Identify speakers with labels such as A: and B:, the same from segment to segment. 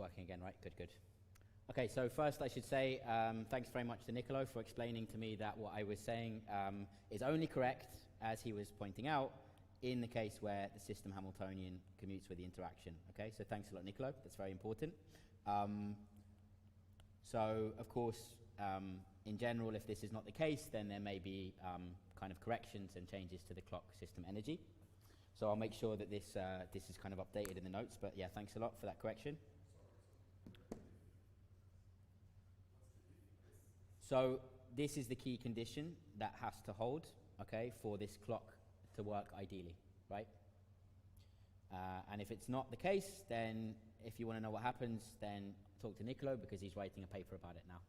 A: working again, right? Good, good. Okay, so first I should say thanks very much to Nicolo for explaining to me that what I was saying is only correct, as he was pointing out, in the case where the system Hamiltonian commutes with the interaction. Okay, so thanks a lot, Nicolo. That's very important. So, of course, in general, if this is not the case, then there may be kind of corrections and changes to the clock system energy. So I'll make sure that this is kind of updated in the notes. But yeah, thanks a lot for that correction. So this is the key condition that has to hold, okay, for this clock to work ideally, right? And if it's not the case, then if you want to know what happens, then talk to Nicolo because he's writing a paper about it now.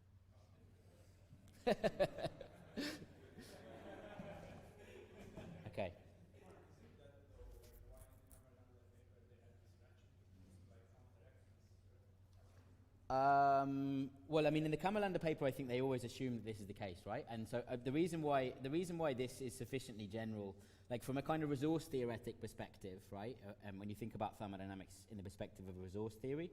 A: Okay. Well, I mean, in the Kamalander paper, I think they always assume that this is the case, right? And so the reason why this is sufficiently general, like from a kind of resource theoretic perspective, right? And when you think about thermodynamics in the perspective of a resource theory,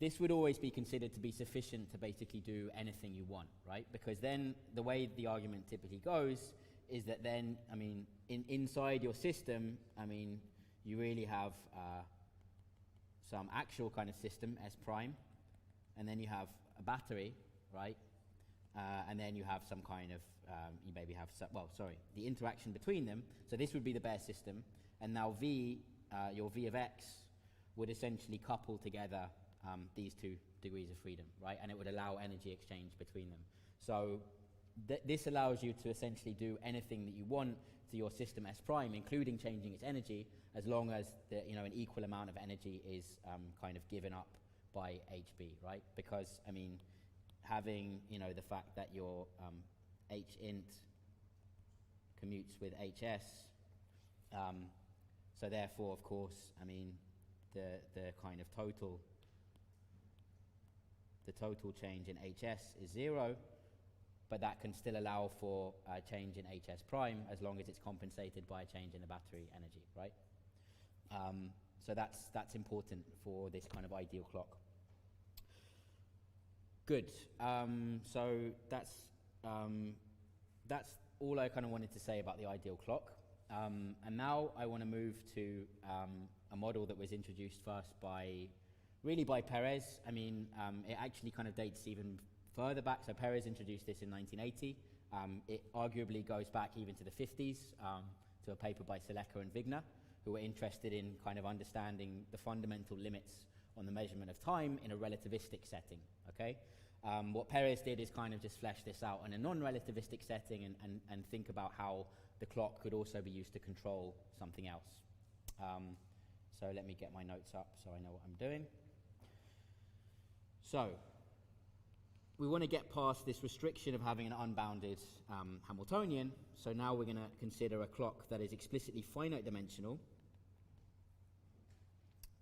A: this would always be considered to be sufficient to basically do anything you want, right? Because then the way the argument typically goes is that then, I mean, inside your system, I mean, you really have some actual kind of system, S prime, and then you have a battery, right? And then you have some kind of, you maybe have, the interaction between them. So this would be the bare system. And now V, your V of X, would essentially couple together these two degrees of freedom, right? And it would allow energy exchange between them. So this allows you to essentially do anything that you want to your system S prime, including changing its energy, as long as an equal amount of energy is kind of given up by HB, right? Because, I mean, having, the fact that your H int commutes with HS, so therefore, of course, I mean, the kind of total change in HS is 0, but that can still allow for a change in HS prime as long as it's compensated by a change in the battery energy, right? So that's important for this kind of ideal clock. Good. So that's all I kind of wanted to say about the ideal clock. And now I want to move to a model that was introduced first by Perez. I mean, it actually kind of dates even further back. So Perez introduced this in 1980. It arguably goes back even to the 50s, to a paper by Seleka and Wigner, who were interested in kind of understanding the fundamental limits on the measurement of time in a relativistic setting, okay? What Perez did is kind of just flesh this out in a non-relativistic setting and think about how the clock could also be used to control something else. So let me get my notes up so I know what I'm doing. So we want to get past this restriction of having an unbounded Hamiltonian. So now we're going to consider a clock that is explicitly finite dimensional.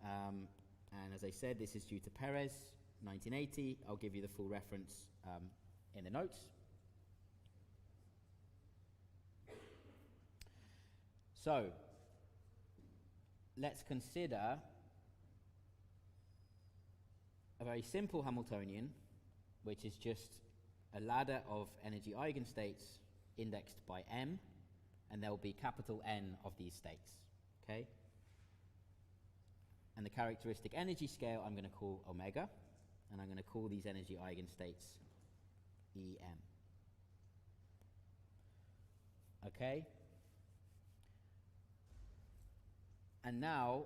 A: And as I said, this is due to Perez, 1980. I'll give you the full reference in the notes. So let's consider a very simple Hamiltonian, which is just a ladder of energy eigenstates indexed by m, and there will be capital N of these states, okay? And the characteristic energy scale I'm going to call omega, and I'm going to call these energy eigenstates Em. Okay? And now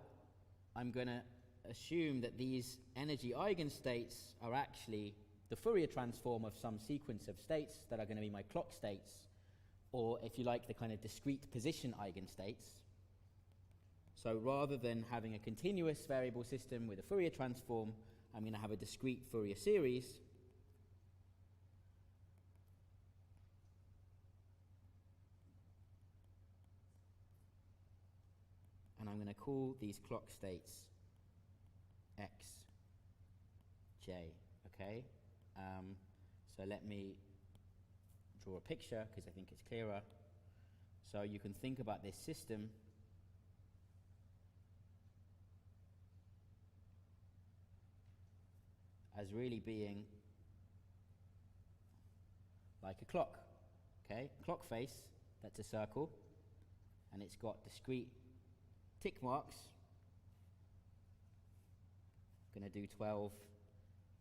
A: I'm going to assume that these energy eigenstates are actually the Fourier transform of some sequence of states that are going to be my clock states, or if you like, the kind of discrete position eigenstates. So rather than having a continuous variable system with a Fourier transform, I'm going to have a discrete Fourier series. And I'm going to call these clock states X, J, okay? So let me draw a picture because I think it's clearer. So you can think about this system as really being like a clock. Okay, clock face, that's a circle, and it's got discrete tick marks. I'm going to do 12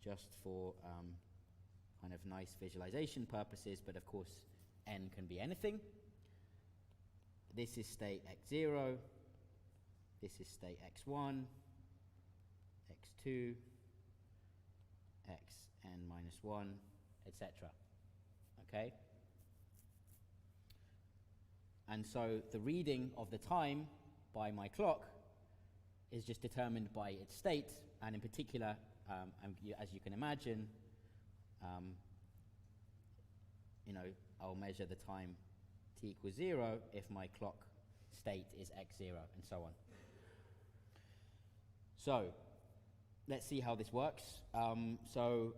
A: just for kind of nice visualization purposes, but of course n can be anything. This is state x0, this is state x1, x2, xn minus 1, etc. Okay? And so the reading of the time by my clock is just determined by its state, and in particular, as you can imagine, I'll measure the time t equals 0 if my clock state is x0, and so on. So let's see how this works. So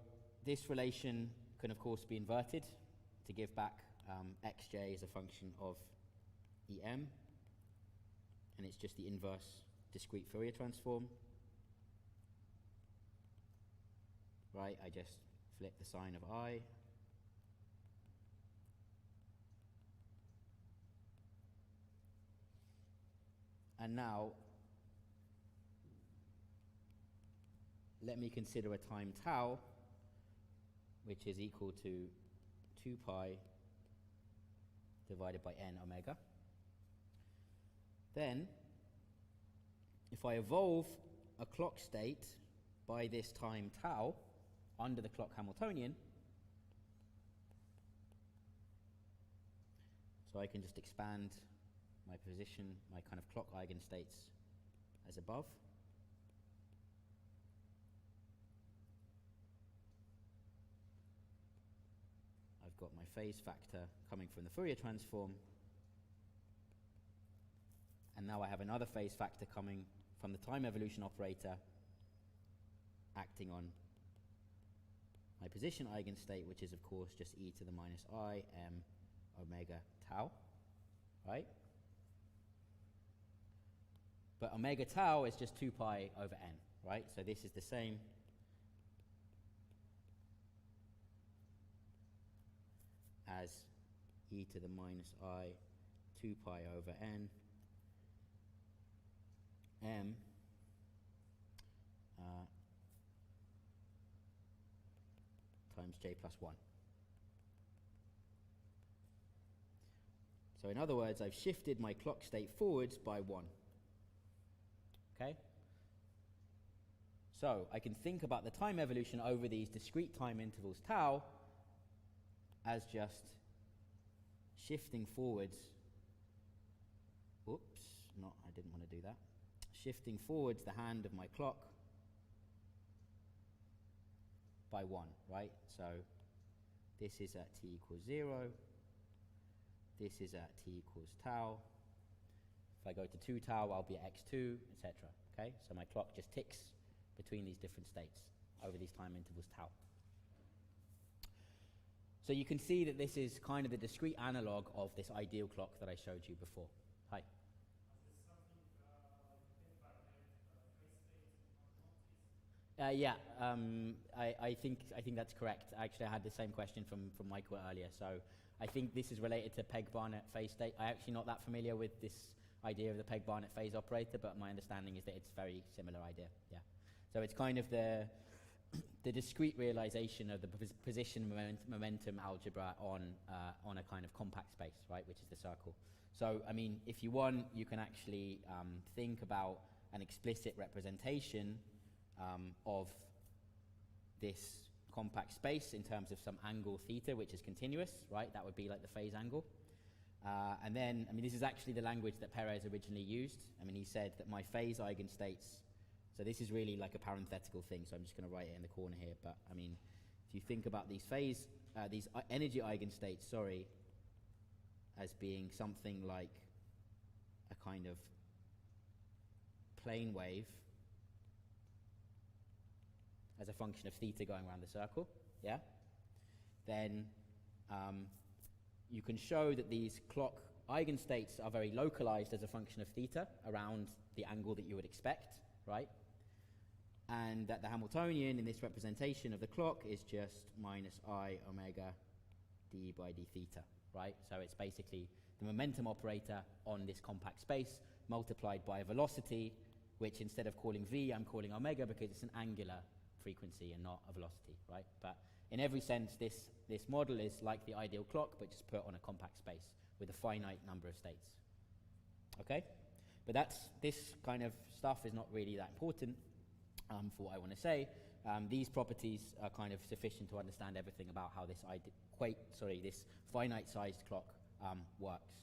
A: this relation can, of course, be inverted to give back xj as a function of em, and it's just the inverse discrete Fourier transform. Right, I just flip the sign of I. And now, let me consider a time tau, which is equal to 2 pi divided by n omega. Then, if I evolve a clock state by this time tau under the clock Hamiltonian, so I can just expand my position, my kind of clock eigenstates as above. I've got my phase factor coming from the Fourier transform, and now I have another phase factor coming from the time evolution operator acting on my position eigenstate, which is of course just e to the minus I m omega tau, right? But omega tau is just 2 pi over n, right? So this is the same as e to the minus I 2 pi over n m times j plus 1. So in other words, I've shifted my clock state forwards by 1. Okay? So I can think about the time evolution over these discrete time intervals tau as just shifting forwards. Oops, I didn't want to do that. Shifting forwards the hand of my clock by 1, right? So this is at t equals 0. This is at t equals tau. If I go to 2 tau, I'll be at x2, etc. Okay? So my clock just ticks between these different states over these time intervals tau. So you can see that this is kind of the discrete analog of this ideal clock that I showed you before. Hi. Yeah, I think that's correct. Actually, I had the same question from Michael earlier. So I think this is related to Peg-Barnett phase state. I'm actually not that familiar with this idea of the Peg-Barnett phase operator, but my understanding is that it's a very similar idea. Yeah. So it's kind of the discrete realization of the position momentum algebra on a kind of compact space, right, which is the circle. So, I mean, if you want, you can actually think about an explicit representation of this compact space in terms of some angle theta, which is continuous, right? That would be like the phase angle. And then, I mean, this is actually the language that Perez originally used. I mean, he said that my phase eigenstates, so this is really like a parenthetical thing, so I'm just going to write it in the corner here. But, I mean, if you think about these these energy eigenstates, as being something like a kind of plane wave as a function of theta going around the circle, yeah? Then you can show that these clock eigenstates are very localized as a function of theta around the angle that you would expect, right? and that the Hamiltonian in this representation of the clock is just minus I omega d by d theta, right? So it's basically the momentum operator on this compact space multiplied by a velocity, which instead of calling v, I'm calling omega because it's an angular frequency and not a velocity, right? But in every sense, this model is like the ideal clock, but just put on a compact space with a finite number of states. Okay? But this kind of stuff is not really that important for what I want to say. These properties are kind of sufficient to understand everything about how this this finite-sized clock works.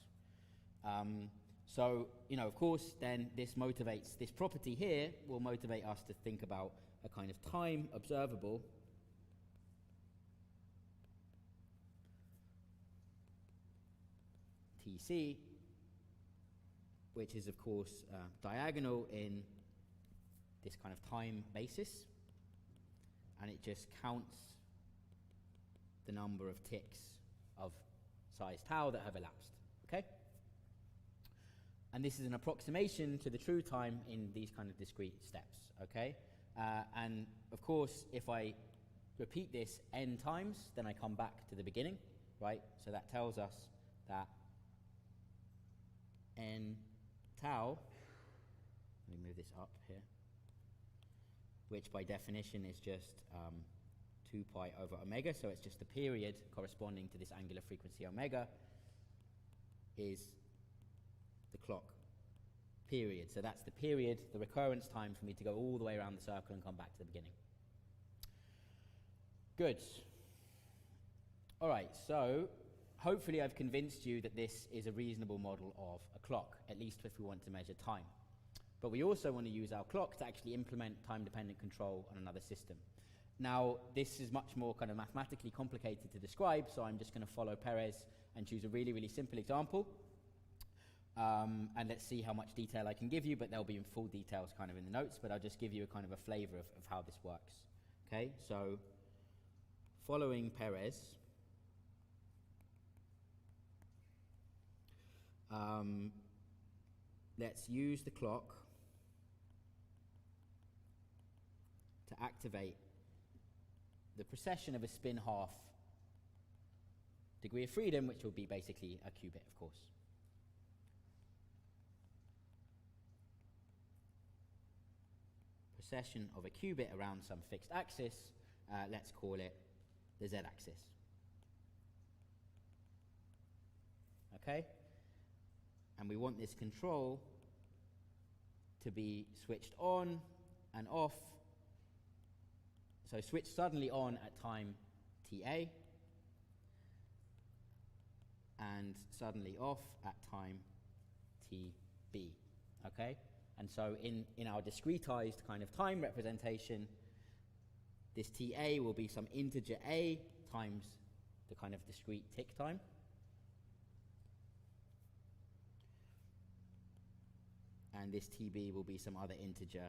A: So, of course, then this property here will motivate us to think about a kind of time observable TC, which is, of course, diagonal in this kind of time basis, and it just counts the number of ticks of size tau that have elapsed, okay? And this is an approximation to the true time in these kind of discrete steps, okay? And, of course, if I repeat this n times, then I come back to the beginning, right? So that tells us that n tau, let me move this up here, which by definition is just 2 pi over omega, so it's just the period corresponding to this angular frequency omega, is the clock period. So that's the period, the recurrence time for me to go all the way around the circle and come back to the beginning. Good. All right, so hopefully I've convinced you that this is a reasonable model of a clock, at least if we want to measure time. But we also want to use our clock to actually implement time-dependent control on another system. Now, this is much more kind of mathematically complicated to describe, so I'm just going to follow Perez and choose a really, really simple example. And let's see how much detail I can give you, but there'll be in full details kind of in the notes, but I'll just give you a kind of a flavor of how this works. Okay, so following Perez, let's use the clock to activate the precession of a spin half degree of freedom, which will be basically a qubit, of course. Precession of a qubit around some fixed axis, let's call it the z-axis. Okay? And we want this control to be switched on and off. So switch suddenly on at time ta, and suddenly off at time tb. Okay? And so in our discretized kind of time representation, this ta will be some integer a times the kind of discrete tick time. And this tb will be some other integer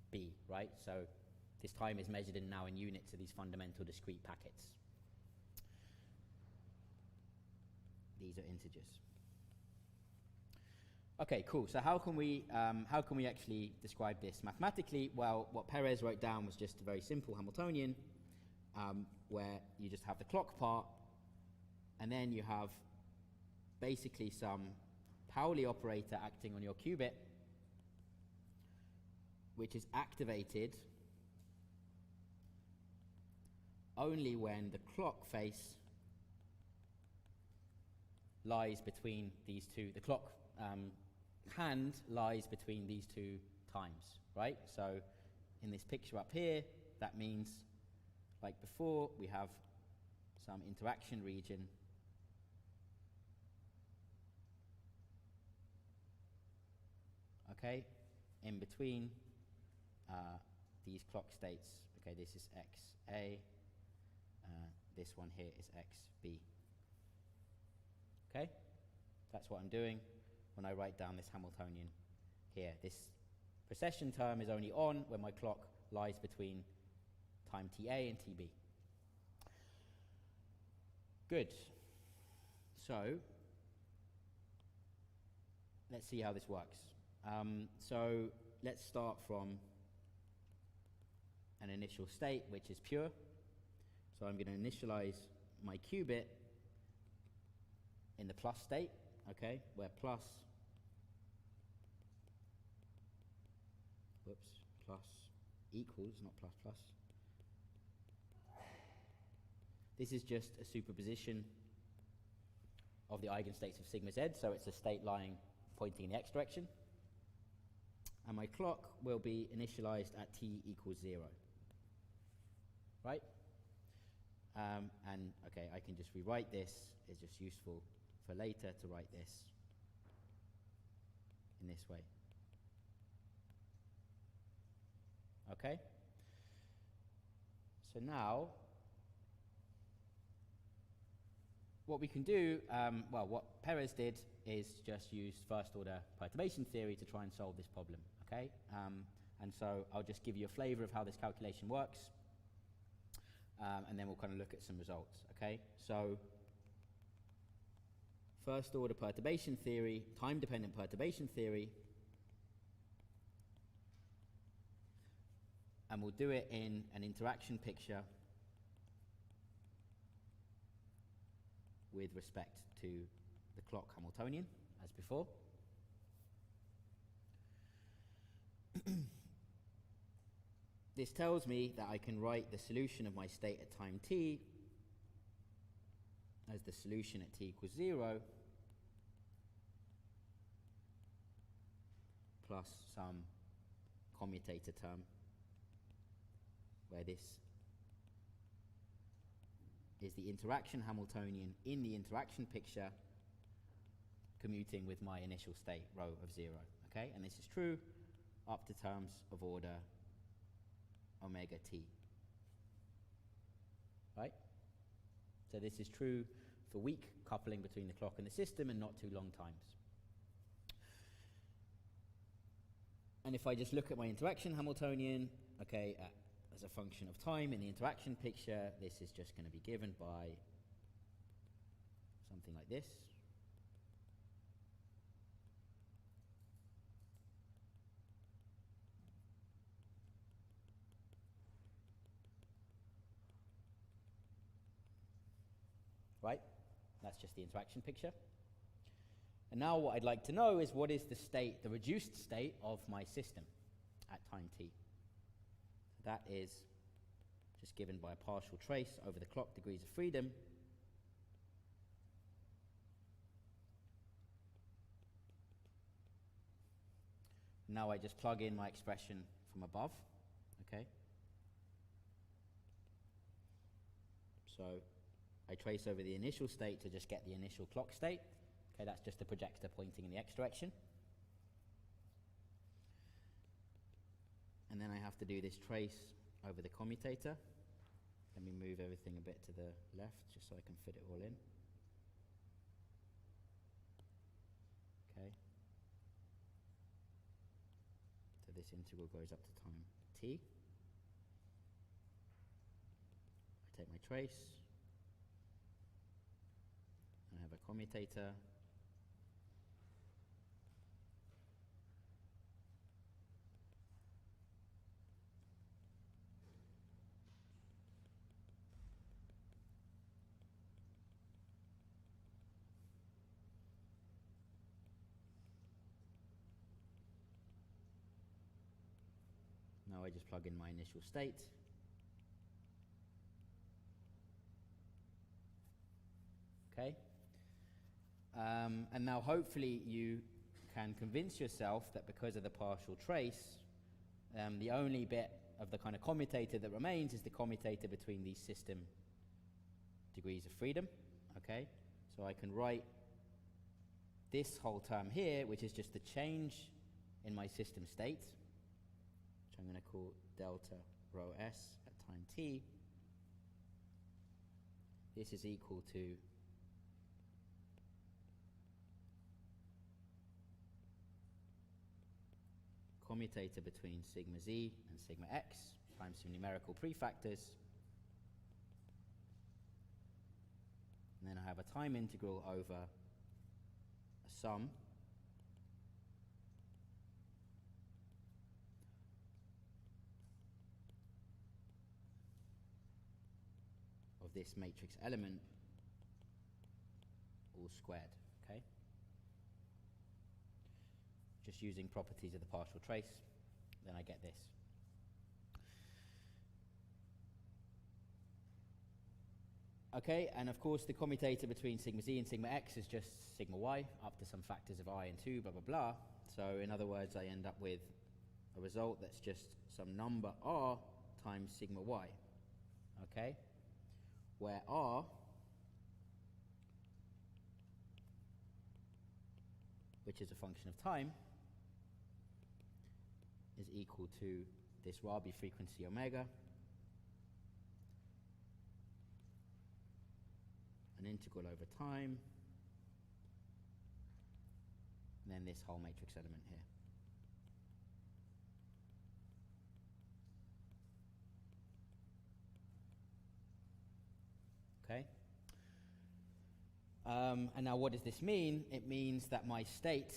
A: b, right? So this time is measured now in units of these fundamental discrete packets. These are integers. Okay, cool. So how can we actually describe this mathematically? Well, what Perez wrote down was just a very simple Hamiltonian, where you just have the clock part, and then you have basically some Pauli operator acting on your qubit, which is activated only when the clock face lies between these two, the clock hand lies between these two times, right? So in this picture up here, that means, like before, we have some interaction region okay, in between these clock states. Okay, this is XA, this one here is XB. Okay, that's what I'm doing when I write down this Hamiltonian here. This precession term is only on when my clock lies between time ta and tb. Good. So let's see how this works. So let's start from an initial state which is pure. So I'm going to initialize my qubit in the plus state, okay, where plus equals, not plus plus. This is just a superposition of the eigenstates of sigma z, so it's a state lying pointing in the x direction. And my clock will be initialized at t equals 0. Right? And okay, I can just rewrite this. It's just useful for later to write this in this way. Okay? So now, what we can do, well, what Perez did is just use first order perturbation theory to try and solve this problem, okay? And so I'll just give you a flavor of how this calculation works, and then we'll kind of look at some results, okay? So, first order perturbation theory, time-dependent perturbation theory, and we'll do it in an interaction picture with respect to the clock Hamiltonian, as before. This tells me that I can write the solution of my state at time t as the solution at t equals 0 plus some commutator term, where this is the interaction Hamiltonian in the interaction picture commuting with my initial state, rho of 0. Okay, and this is true up to terms of order omega t. Right? So this is true for weak coupling between the clock and the system and not too long times. And if I just look at my interaction Hamiltonian, okay, as a function of time in the interaction picture, this is just going to be given by something like this. Right? That's just the interaction picture. And now what I'd like to know is what is the state, the reduced state of my system at time t. That is just given by a partial trace over the clock degrees of freedom. Now I just plug in my expression from above, okay? So I trace over the initial state to just get the initial clock state. Okay, that's just a projector pointing in the x direction. And then I have to do this trace over the commutator. Let me move everything a bit to the left just so I can fit it all in. Okay. So this integral goes up to time t. I take my trace. I have a commutator. Now I just plug in my initial state. Okay. And now hopefully you can convince yourself that because of the partial trace, the only bit of the kind of commutator that remains is the commutator between these system degrees of freedom. Okay. So I can write this whole term here, which is just the change in my system state, which I'm going to call delta rho s at time t. This is equal to commutator between sigma z and sigma x times some numerical prefactors. And then I have a time integral over a sum of this matrix element all squared, okay? Just using properties of the partial trace, then I get this. Okay, and of course the commutator between sigma z and sigma x is just sigma y up to some factors of I and 2, blah, blah, blah. So in other words, I end up with a result that's just some number r times sigma y, okay? Where r which is a function of time, is equal to this Rabi frequency omega, an integral over time, and then this whole matrix element here. Okay? And now what does this mean? It means that my state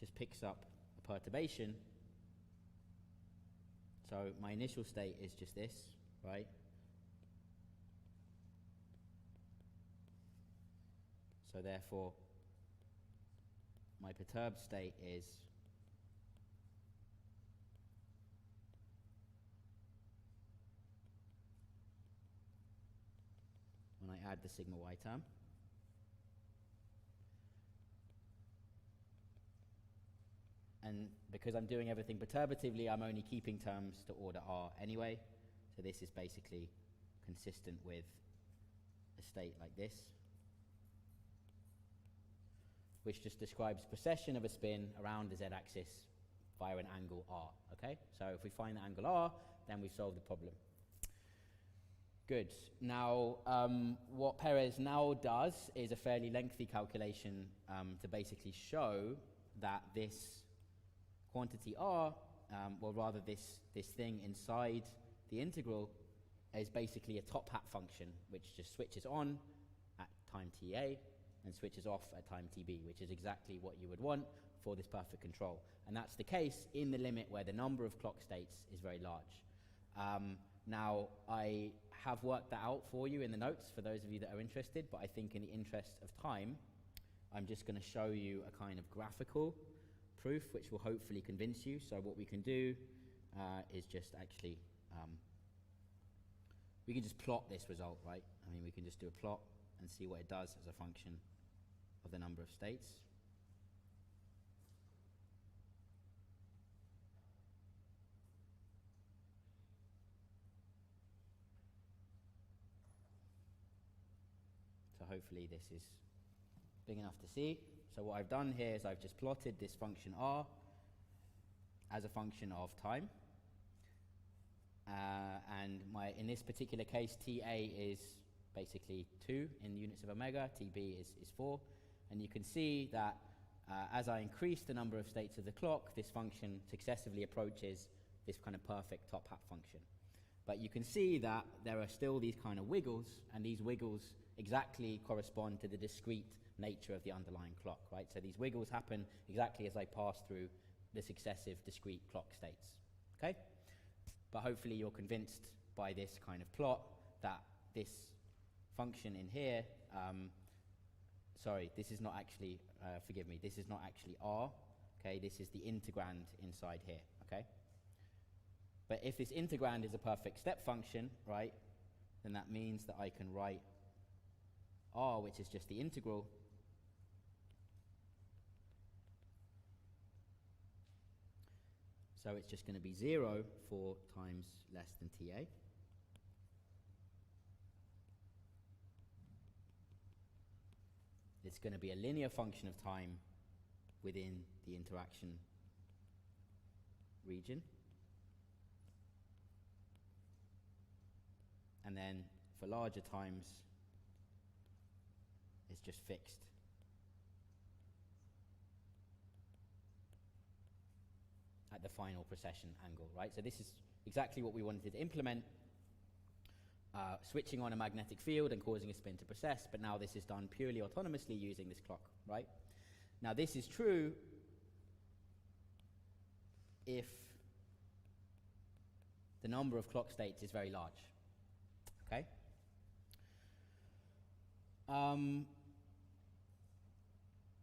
A: just picks up a perturbation. So my initial state is just this, right? So therefore, my perturbed state is when I add the sigma y term. And because I'm doing everything perturbatively, I'm only keeping terms to order r anyway. So this is basically consistent with a state like this, which just describes precession of a spin around the z-axis via an angle r, okay? So if we find the angle r, then we've solved the problem. Good. Now, what Perez now does is a fairly lengthy calculation to basically show that this quantity r, or rather this thing inside the integral, is basically a top hat function, which just switches on at time ta and switches off at time tb, which is exactly what you would want for this perfect control. And that's the case in the limit where the number of clock states is very large. Now, I have worked that out for you in the notes for those of you that are interested, but I think in the interest of time, I'm just going to show you a kind of graphical proof which will hopefully convince you. So what we can do is just actually, we can just plot this result, right? I mean, we can just do a plot and see what it does as a function of the number of states. So hopefully this is big enough to see. So what I've done here is I've just plotted this function r as a function of time. And in this particular case, Ta is basically 2 in units of omega, Tb is 4. And you can see that as I increase the number of states of the clock, this function successively approaches this kind of perfect top hat function. But you can see that there are still these kind of wiggles, and these wiggles exactly correspond to the discrete nature of the underlying clock, right? So these wiggles happen exactly as I pass through the successive discrete clock states, okay? But hopefully you're convinced by this kind of plot that this function in here, sorry, this is not actually, forgive me, this is not actually r, okay? This is the integrand inside here, okay? But if this integrand is a perfect step function, right, then that means that I can write r, which is just the integral, so it's just going to be 0 for times less than Ta. It's going to be a linear function of time within the interaction region. And then for larger times, it's just fixed. At the final precession angle, right? So this is exactly what we wanted to implement, switching on a magnetic field and causing a spin to precess, but now this is done purely autonomously using this clock, right? Now this is true if the number of clock states is very large. Okay?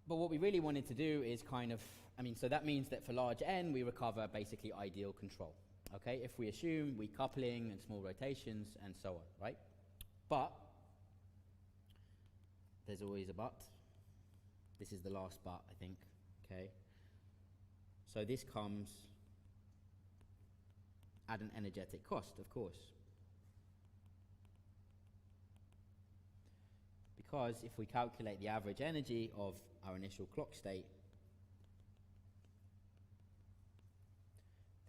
A: But what we really wanted to do is kind of, so that means that for large n, we recover basically ideal control. Okay? If we assume weak coupling and small rotations and so on, right? But there's always a but. This is the last but, I think. Okay? So this comes at an energetic cost, of course. Because if we calculate the average energy of our initial clock state,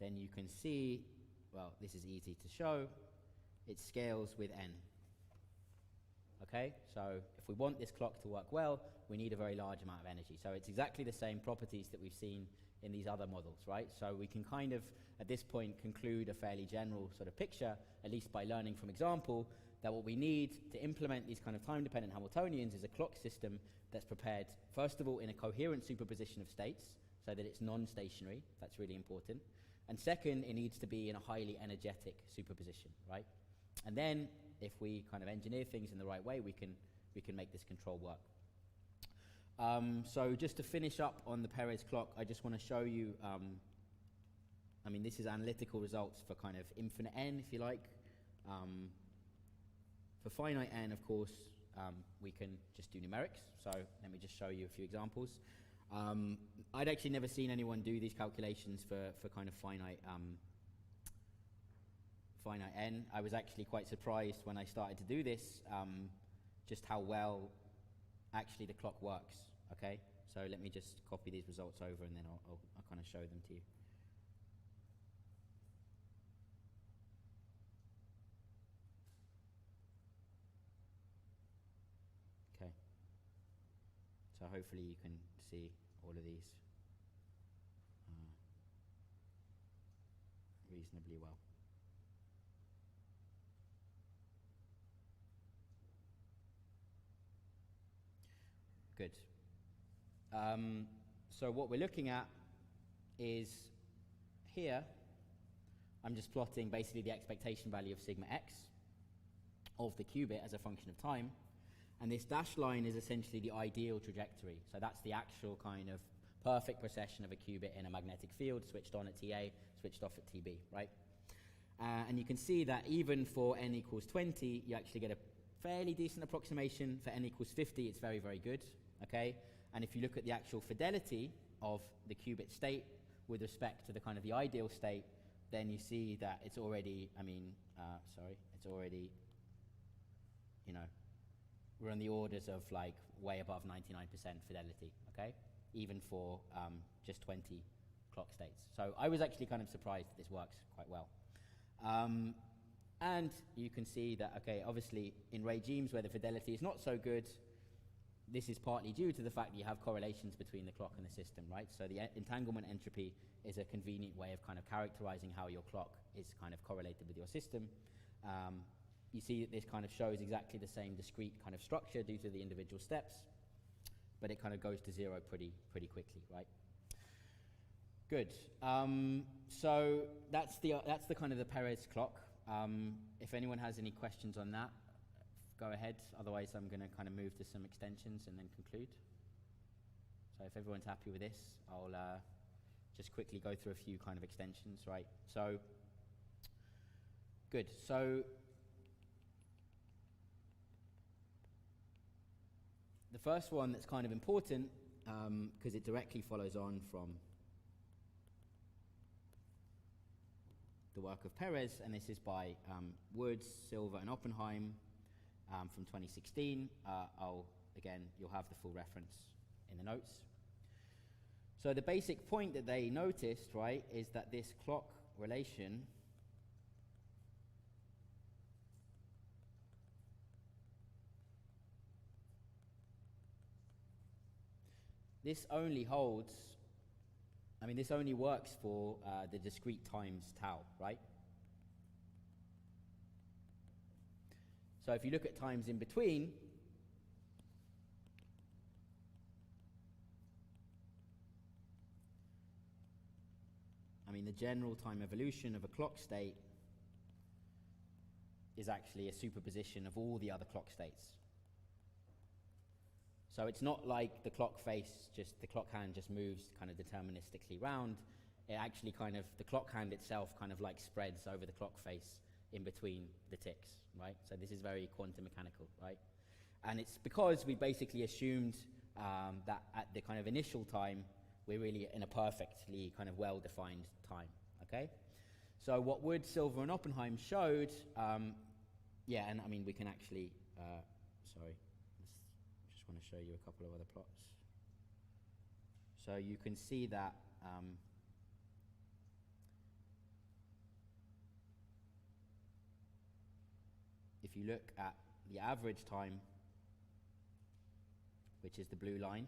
A: then you can see, well, this is easy to show, it scales with n. Okay, so if we want this clock to work well, we need a very large amount of energy. So it's exactly the same properties that we've seen in these other models, right? So we can kind of, at this point, conclude a fairly general sort of picture, at least by learning from example, that what we need to implement these kind of time-dependent Hamiltonians is a clock system that's prepared, first of all, in a coherent superposition of states, so that it's non-stationary. That's really important. And second, it needs to be in a highly energetic superposition, right? And then, if we kind of engineer things in the right way, we can make this control work. So just to finish up on the Perez clock, I just want to show you, this is analytical results for kind of infinite n, if you like. For finite n, of course, we can just do numerics. So let me just show you a few examples. I'd actually never seen anyone do these calculations for kind of finite n. I was actually quite surprised when I started to do this, just how well actually the clock works. Okay, so let me just copy these results over and then I'll kind of show them to you. Okay, so hopefully you can see all of these reasonably well. Good. So what we're looking at is here, I'm just plotting basically the expectation value of sigma x of the qubit as a function of time. And this dashed line is essentially the ideal trajectory. So that's the actual kind of perfect precession of a qubit in a magnetic field, switched on at TA, switched off at TB, right? And you can see that even for n equals 20, you actually get a fairly decent approximation. For n equals 50, it's very, very good, okay? And if you look at the actual fidelity of the qubit state with respect to the kind of the ideal state, then you see that it's already, it's already, we're on the orders of like way above 99% fidelity, okay? Even for just 20 clock states. So I was actually kind of surprised that this works quite well. And you can see that, okay, obviously in regimes where the fidelity is not so good, this is partly due to the fact that you have correlations between the clock and the system, right? So the entanglement entropy is a convenient way of kind of characterizing how your clock is kind of correlated with your system. You see that this kind of shows exactly the same discrete kind of structure due to the individual steps, but it kind of goes to zero pretty quickly, right? Good. So that's the kind of the Perez clock. If anyone has any questions on that, go ahead. Otherwise, I'm going to kind of move to some extensions and then conclude. So if everyone's happy with this, I'll just quickly go through a few kind of extensions, right? So, good. So the first one that's kind of important, because it directly follows on from the work of Perez, and this is by Woods, Silver, and Oppenheim from 2016. You'll have the full reference in the notes. So the basic point that they noticed, right, is that this clock relation this only holds, this only works for the discrete times tau, right? So if you look at times in between, the general time evolution of a clock state is actually a superposition of all the other clock states. So it's not like the clock face, just the clock hand just moves kind of deterministically round. It actually kind of, the clock hand itself kind of like spreads over the clock face in between the ticks, right? So this is very quantum mechanical, right? And it's because we basically assumed that at the kind of initial time, we're really in a perfectly kind of well-defined time, okay? So what Wood, Silver, and Oppenheim showed, yeah, and I mean, we can actually, sorry, just want to show you a couple of other plots. So you can see that if you look at the average time, which is the blue line,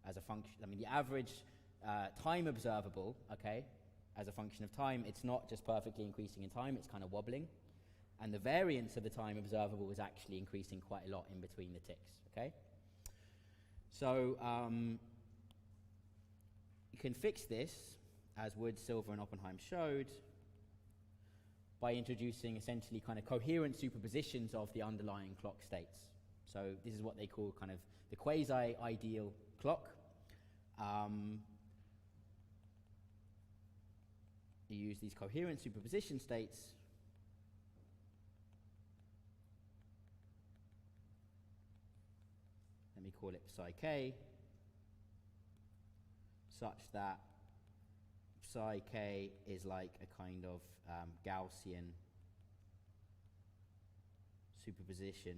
A: as a function, I mean, the average time observable, okay, as a function of time, it's not just perfectly increasing in time, it's kind of wobbling. And the variance of the time observable is actually increasing quite a lot in between the ticks, okay? So you can fix this, as Wood, Silver, and Oppenheim showed, by introducing essentially kind of coherent superpositions of the underlying clock states. So this is what they call kind of the quasi-ideal clock. You use these coherent superposition states let me call it psi k, such that psi k is like a kind of Gaussian superposition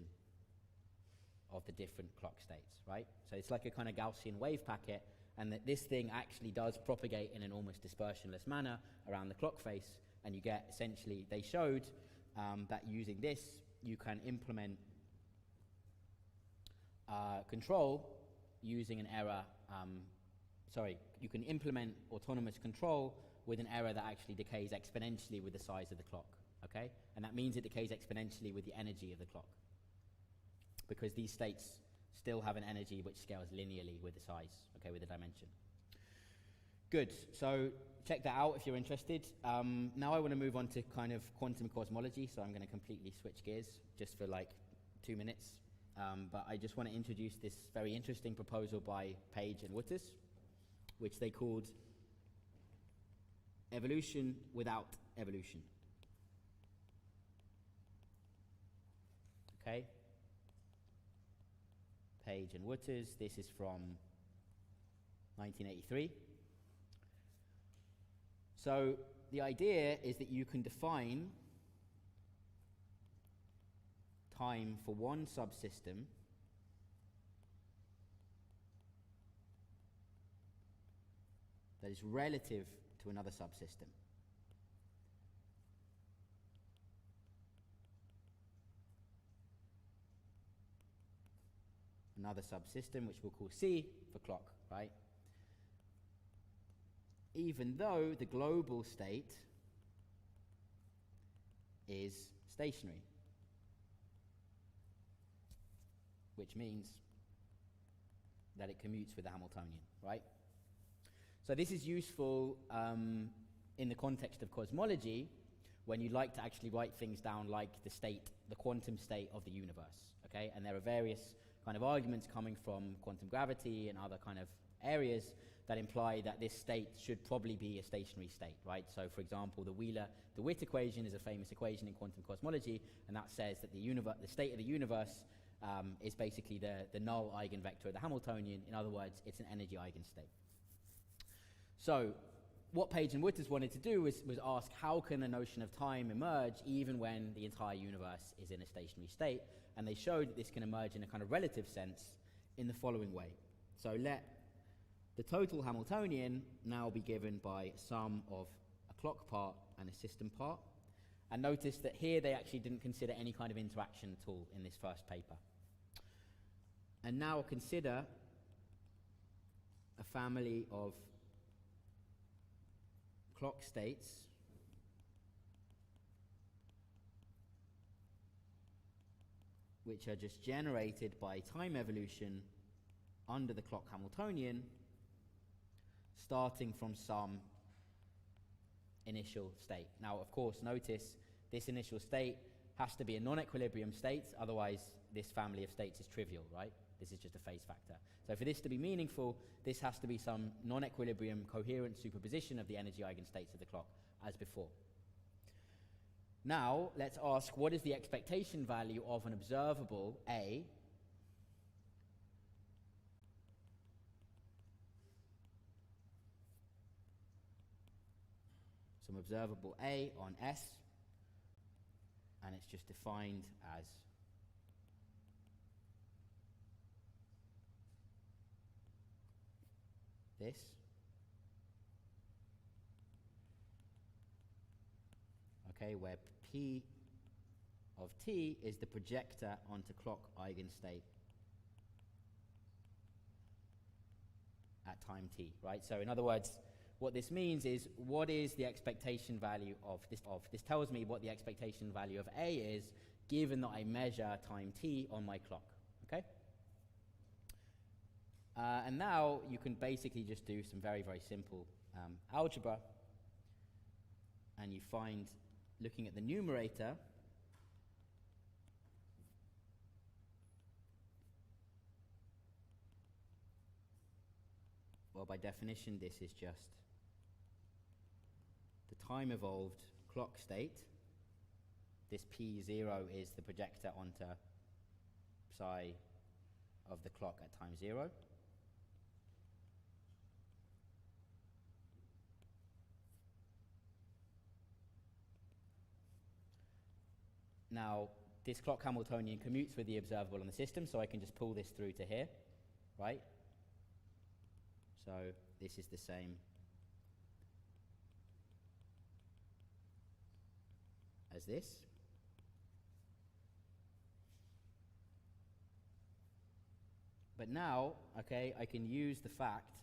A: of the different clock states, right? So it's like a kind of Gaussian wave packet, and that this thing actually does propagate in an almost dispersionless manner around the clock face, and you get essentially, they showed that using this, you can implement control using an error, you can implement autonomous control with an error that actually decays exponentially with the size of the clock, okay? And that means it decays exponentially with the energy of the clock, because these states still have an energy which scales linearly with the size, okay, with the dimension. Good, so check that out if you're interested. Now I want to move on to kind of quantum cosmology, so I'm going to completely switch gears just for like 2 minutes. But I just want to introduce this very interesting proposal by Page and Wouters, which they called evolution without evolution. Okay? Page and Wouters, this is from 1983. So the idea is that you can define time for one subsystem that is relative to another subsystem. Another subsystem, which we'll call C for clock, right? Even though the global state is stationary, which means that it commutes with the Hamiltonian, right? So this is useful in the context of cosmology, when you like to actually write things down like the state, the quantum state of the universe, okay? And there are various kind of arguments coming from quantum gravity and other kind of areas that imply that this state should probably be a stationary state, right? So for example, the Wheeler-DeWitt equation is a famous equation in quantum cosmology, and that says that the state of the universe is basically the null eigenvector of the Hamiltonian. In other words, it's an energy eigenstate. So what Page and Wouters wanted to do was ask, how can a notion of time emerge even when the entire universe is in a stationary state? And they showed that this can emerge in a kind of relative sense in the following way. So let the total Hamiltonian now be given by a sum of a clock part and a system part. And notice that here they actually didn't consider any kind of interaction at all in this first paper. And now consider a family of clock states which are just generated by time evolution under the clock Hamiltonian, starting from some initial state. Now, of course, notice this initial state has to be a non-equilibrium state, otherwise this family of states is trivial, right? This is just a phase factor. So for this to be meaningful, this has to be some non-equilibrium coherent superposition of the energy eigenstates of the clock, as before. Now, let's ask, what is the expectation value of an observable A some observable A on S, and it's just defined as this. Okay, where P of T is the projector onto clock eigenstate at time t, right? So in other words, what this means is, what is the expectation value of this? This tells me what the expectation value of A is, given that I measure time t on my clock, okay? And now you can basically just do some very, very simple algebra, and you find, looking at the numerator, well, by definition, this is just the time evolved clock state. This P0 is the projector onto psi of the clock at time 0. Now, this clock Hamiltonian commutes with the observable on the system, so I can just pull this through to here, right? So this is the same as this. But now, okay, I can use the fact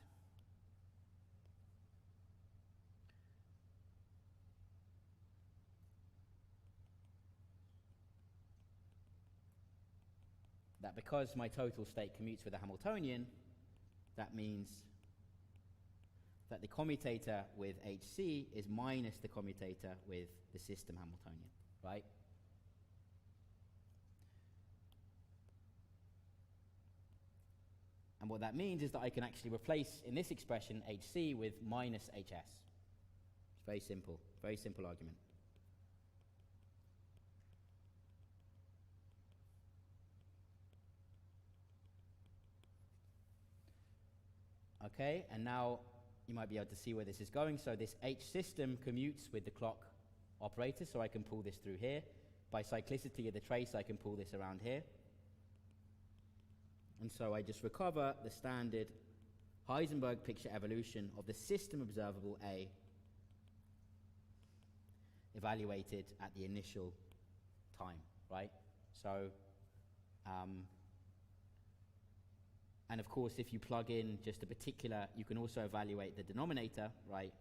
A: that because my total state commutes with a Hamiltonian, that means that the commutator with HC is minus the commutator with the system Hamiltonian, right? And what that means is that I can actually replace, in this expression, HC with minus HS. It's very simple argument. Okay, and now you might be able to see where this is going. So this H system commutes with the clock operator, so I can pull this through here. By cyclicity of the trace, I can pull this around here. And so I just recover the standard Heisenberg picture evolution of the system observable A evaluated at the initial time, right? So, and of course, if you plug in just a particular, you can also evaluate the denominator, right,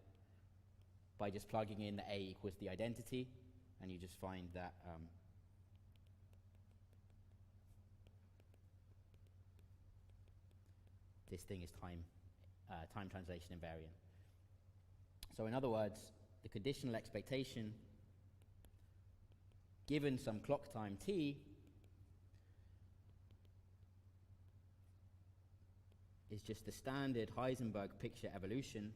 A: by just plugging in the A equals the identity, and you just find that this thing is time translation invariant. So in other words, the conditional expectation given some clock time t is just the standard Heisenberg picture evolution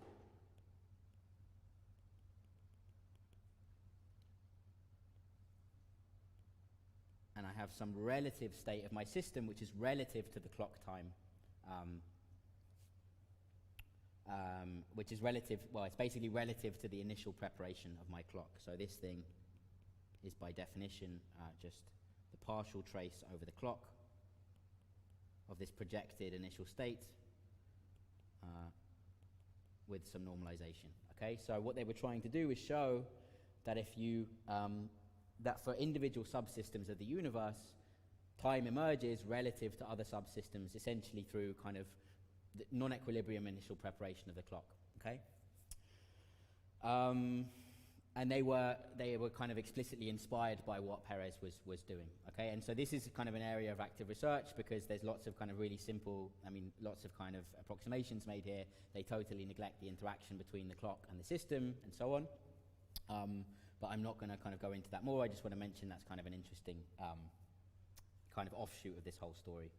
A: and I have some relative state of my system which is relative to the clock time, which is relative, well, it's basically relative to the initial preparation of my clock. So this thing is by definition just the partial trace over the clock of this projected initial state with some normalization. Okay, so what they were trying to do is show that if you, that for individual subsystems of the universe, time emerges relative to other subsystems essentially through kind of the non-equilibrium initial preparation of the clock, okay? And they were kind of explicitly inspired by what Perez was doing, okay? And so this is kind of an area of active research because there's lots of kind of really simple, lots of kind of approximations made here. They totally neglect the interaction between the clock and the system and so on. but I'm not going to kind of go into that more. I just want to mention that's kind of an interesting kind of offshoot of this whole story.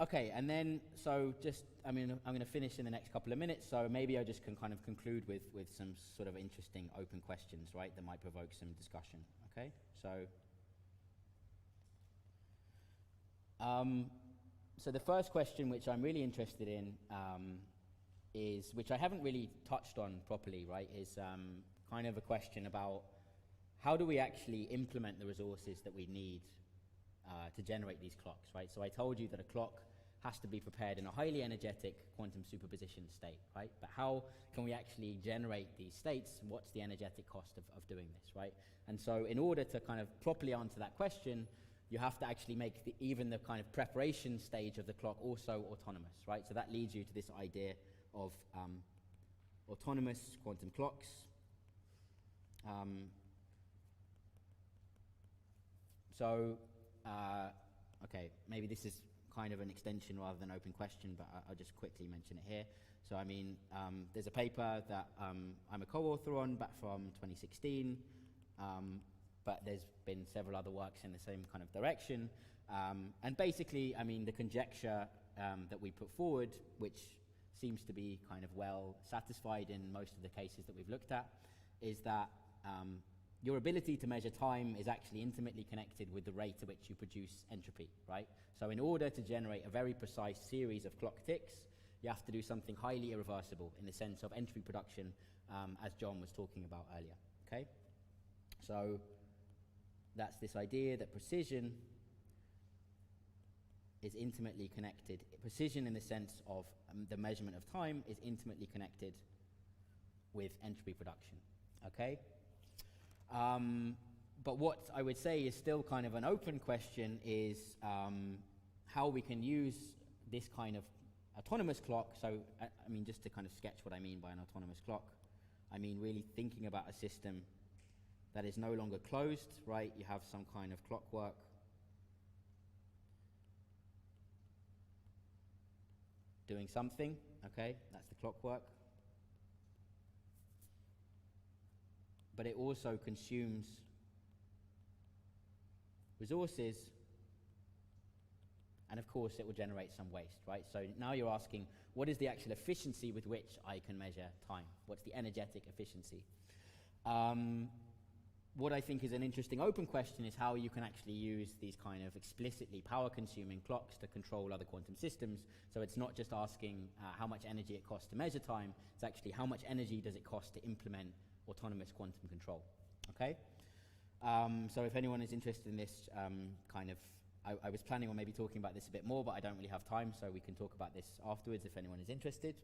A: Okay, and then, so just, I mean, I'm going to finish in the next couple of minutes, so maybe I just can kind of conclude with some sort of interesting open questions, right, that might provoke some discussion, okay? So the first question, which I'm really interested in, is, which I haven't really touched on properly, right, is kind of a question about how do we actually implement the resources that we need to generate these clocks, right? So I told you that a clock has to be prepared in a highly energetic quantum superposition state, right? But how can we actually generate these states? What's the energetic cost of doing this, right? And so in order to kind of properly answer that question, you have to actually make even the kind of preparation stage of the clock also autonomous, right? So that leads you to this idea of autonomous quantum clocks. Okay, maybe this is kind of an extension rather than an open question, but I'll just quickly mention it here. So I mean, there's a paper that I'm a co-author on back from 2016, but there's been several other works in the same kind of direction. And basically, I mean, the conjecture that we put forward, which seems to be kind of well satisfied in most of the cases that we've looked at, is that your ability to measure time is actually intimately connected with the rate at which you produce entropy, right? So in order to generate a very precise series of clock ticks, you have to do something highly irreversible in the sense of entropy production, as John was talking about earlier, okay? So that's this idea that precision is intimately connected. Precision in the sense of the measurement of time is intimately connected with entropy production, okay? But what I would say is still kind of an open question is how we can use this kind of autonomous clock. So, I mean, just to kind of sketch what I mean by an autonomous clock, I mean really thinking about a system that is no longer closed, right? You have some kind of clockwork. Doing something, okay? That's the clockwork. But it also consumes resources, and of course it will generate some waste, right? So now you're asking, what is the actual efficiency with which I can measure time? What's the energetic efficiency? What I think is an interesting open question is how you can actually use these kind of explicitly power-consuming clocks to control other quantum systems. So it's not just asking how much energy it costs to measure time, it's actually how much energy does it cost to implement autonomous quantum control, okay? So if anyone is interested in this I was planning on maybe talking about this a bit more, but I don't really have time, so we can talk about this afterwards if anyone is interested.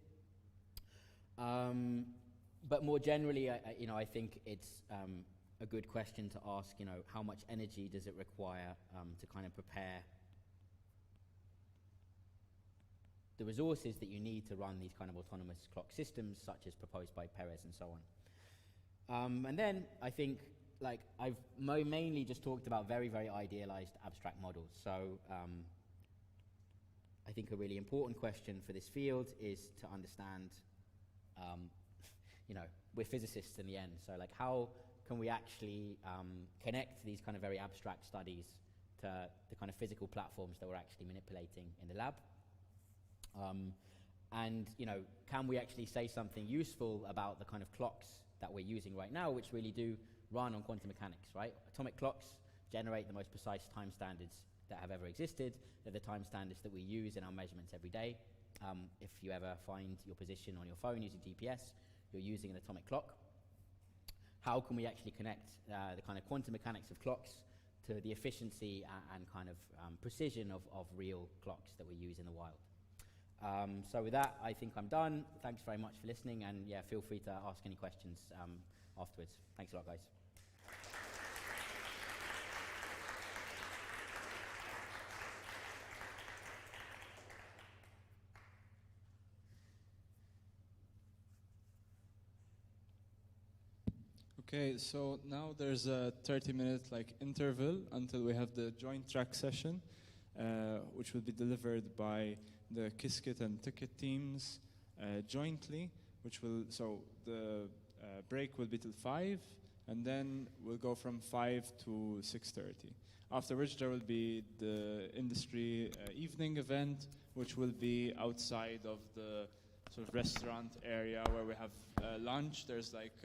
A: But more generally, I think it's a good question to ask, how much energy does it require to kind of prepare the resources that you need to run these kind of autonomous clock systems, such as proposed by Perez and so on. And then I think, I've mainly just talked about very, very idealized abstract models. So I think a really important question for this field is to understand, we're physicists in the end, so how can we actually connect these kind of very abstract studies to the kind of physical platforms that we're actually manipulating in the lab? And can we actually say something useful about the kind of clocks that we're using right now, which really do run on quantum mechanics, right? Atomic clocks generate the most precise time standards that have ever existed. They're the time standards that we use in our measurements every day. If you ever find your position on your phone using GPS, you're using an atomic clock. How can we actually connect the kind of quantum mechanics of clocks to the efficiency and kind of precision of real clocks that we use in the wild? So with that, I think I'm done. Thanks very much for listening, and yeah, feel free to ask any questions afterwards. Thanks a lot, guys.
B: Okay, so now there's a 30-minute interval until we have the joint track session, which will be delivered by the Qiskit and Ticket teams jointly, so the break will be till 5, and then we'll go from 5 to 6:30. After which there will be the industry evening event, which will be outside of the sort of restaurant area where we have lunch. There's like